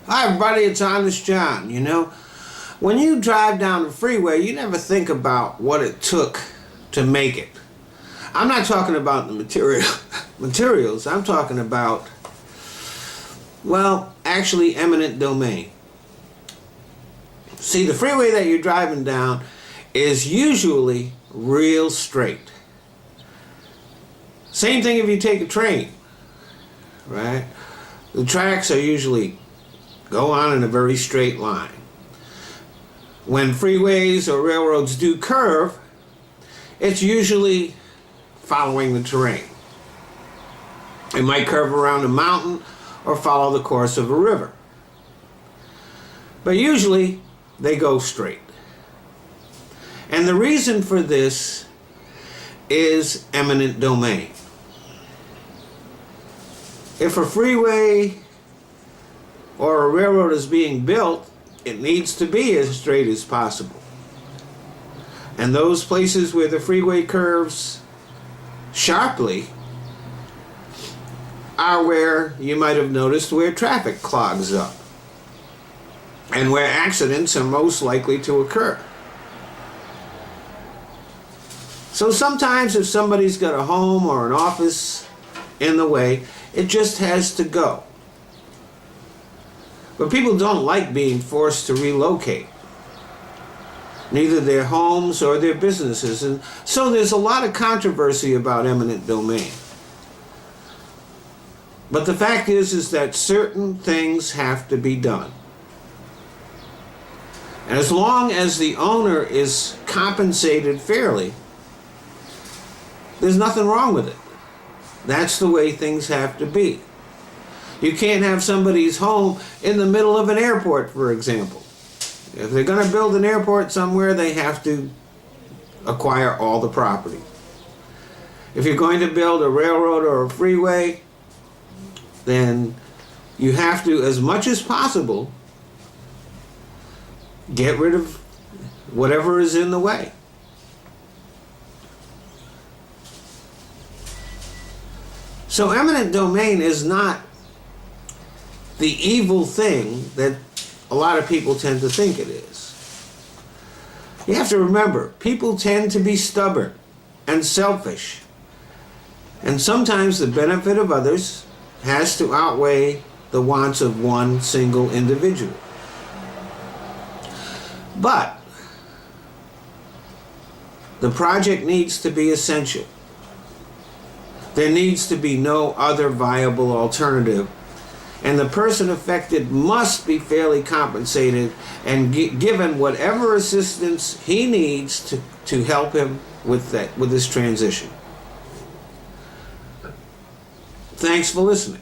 Hi everybody, it's Honest John. When you drive down the freeway, you never think about what it took to make it. I'm not talking about the materials. I'm talking about, actually eminent domain. See, the freeway that you're driving down is usually real straight. Same thing if you take a train, right? The tracks are usually go on in a very straight line. When freeways or railroads do curve, it's usually following the terrain. It might curve around a mountain or follow the course of a river. But usually they go straight. And the reason for this is eminent domain. If a freeway or a railroad is being built, it needs to be as straight as possible. And those places where the freeway curves sharply are where you might have noticed where traffic clogs up and where accidents are most likely to occur. So sometimes if somebody's got a home or an office in the way, it just has to go. But people don't like being forced to relocate, neither their homes or their businesses, and so there's a lot of controversy about eminent domain. But the fact is that certain things have to be done. And as long as the owner is compensated fairly, there's nothing wrong with it. That's the way things have to be. You can't have somebody's home in the middle of an airport, for example. If they're going to build an airport somewhere, they have to acquire all the property. If you're going to build a railroad or a freeway, then you have to, as much as possible, get rid of whatever is in the way. So eminent domain is not the evil thing that a lot of people tend to think it is. You have to remember, people tend to be stubborn and selfish. And sometimes the benefit of others has to outweigh the wants of one single individual. But the project needs to be essential. There needs to be no other viable alternative, and the person affected must be fairly compensated and given whatever assistance he needs to help him with this transition. Thanks for listening.